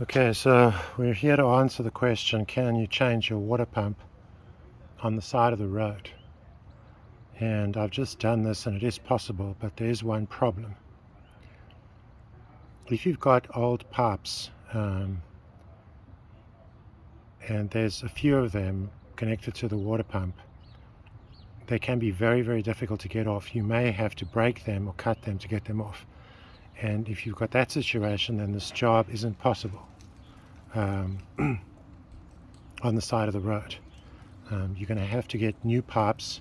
Okay, so we're here to answer the question, can you change your water pump on the side of the road? And I've just done this and it is possible, but there is one problem. If you've got old pipes, and there's a few of them connected to the water pump, they can be very, very difficult to get off. You may have to break them or cut them to get them off. And if you've got that situation, then this job isn't possible on the side of the road. You're going to have to get new pipes,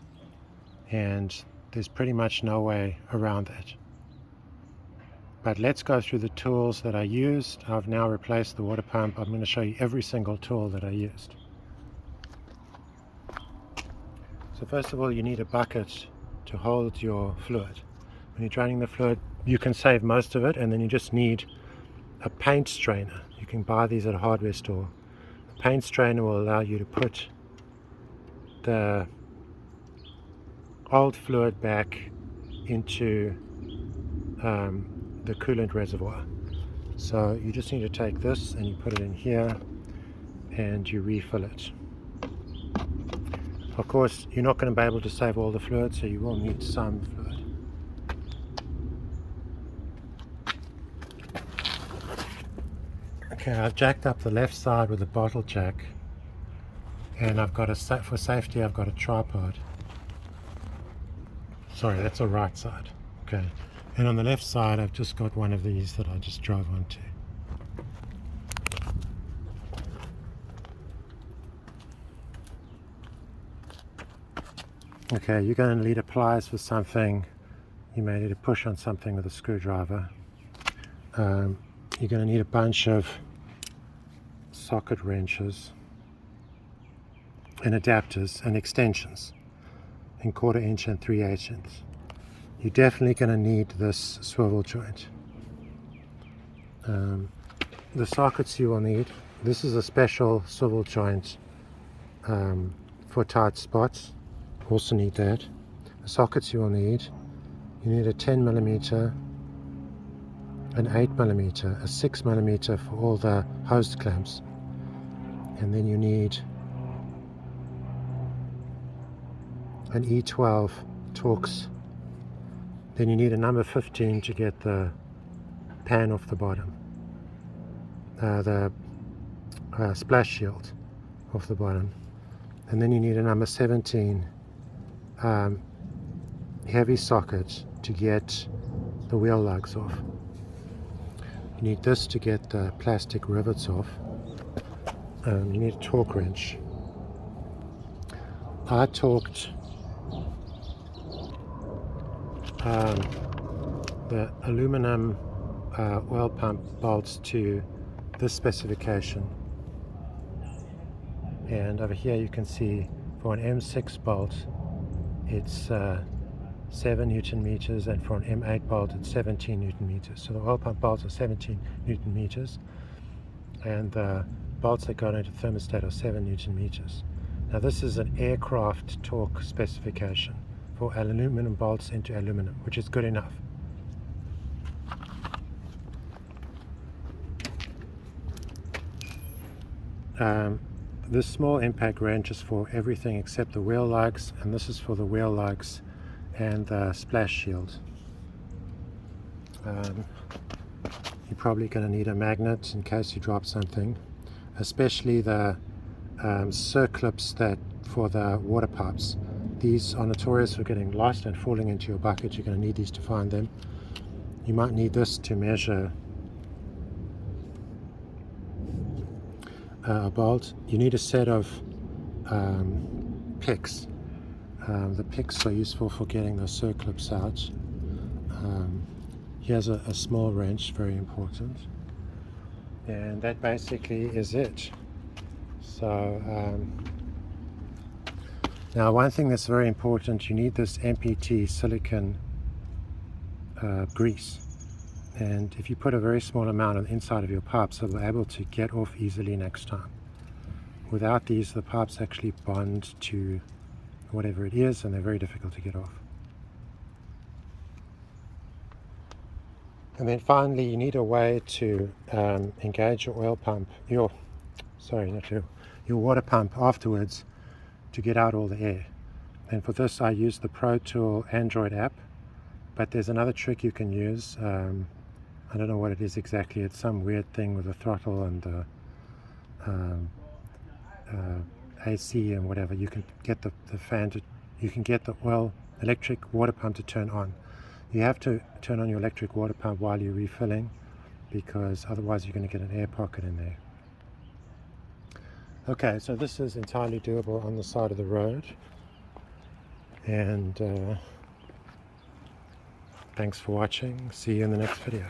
and there's pretty much no way around that. But let's go through the tools that I used. I've now replaced the water pump. I'm going to show you every single tool that I used. So first of all, you need a bucket to hold your fluid. When you're draining the fluid, you can save most of it, and then you just need a paint strainer. You can buy these at a hardware store. The paint strainer will allow you to put the old fluid back into the coolant reservoir. So you just need to take this and you put it in here and you refill it. Of course, you're not going to be able to save all the fluid, so you will need some fluid. Okay, I've jacked up the left side with a bottle jack, and I've got for safety, I've got a tripod. Sorry, that's the right side. Okay, and on the left side, I've just got one of these that I just drove onto. Okay, you're going to need pliers for something. You may need to push on something with a screwdriver. You're going to need a bunch of socket wrenches and adapters and extensions in 1/4 inch and 3/8 inch. You're definitely going to need this swivel joint. The sockets you will need, this is a special swivel joint for tight spots. Also need that. The sockets you will need, you need a 10mm, an 8mm, a 6mm for all the hose clamps, and then you need an E12 Torx. Then you need a number 15 to get the pan off the bottom, the splash shield off the bottom, and then you need a number 17 heavy socket to get the wheel lugs off. You need this to get the plastic rivets off. You need a torque wrench. I torqued the aluminum oil pump bolts to this specification, and over here you can see for an M6 bolt it's 7 Newton meters, and for an M8 bolt it's 17 Newton meters. So the oil pump bolts are 17 Newton meters, and the bolts that go into the thermostat are 7 Newton meters. Now this is an aircraft torque specification for aluminum bolts into aluminum, which is good enough. This small impact wrench is for everything except the wheel lugs, and this is for the wheel lugs and the splash shield. You're probably going to need a magnet in case you drop something, especially the circlips that for the water pipes. These are notorious for getting lost and falling into your bucket. You're going to need these to find them. You might need this to measure a bolt. You need a set of picks. The picks are useful for getting those circlips out. Here's a small wrench, very important. And that basically is it. So now one thing that's very important, you need this MPT silicone grease. And if you put a very small amount on the inside of your pipes, they'll be able to get off easily next time. Without these, the pipes actually bond to whatever it is, and they're very difficult to get off. And then finally, you need a way to engage your oil pump, your water pump afterwards, to get out all the air. And for this I use the Pro Tool Android app, but there's another trick you can use. I don't know what it is exactly. It's some weird thing with a throttle and AC and whatever. You can get the fan to, you can get the electric water pump to turn on. You have to turn on your electric water pump while you're refilling, because otherwise you're going to get an air pocket in there. Okay, so this is entirely doable on the side of the road, and thanks for watching. See you in the next video.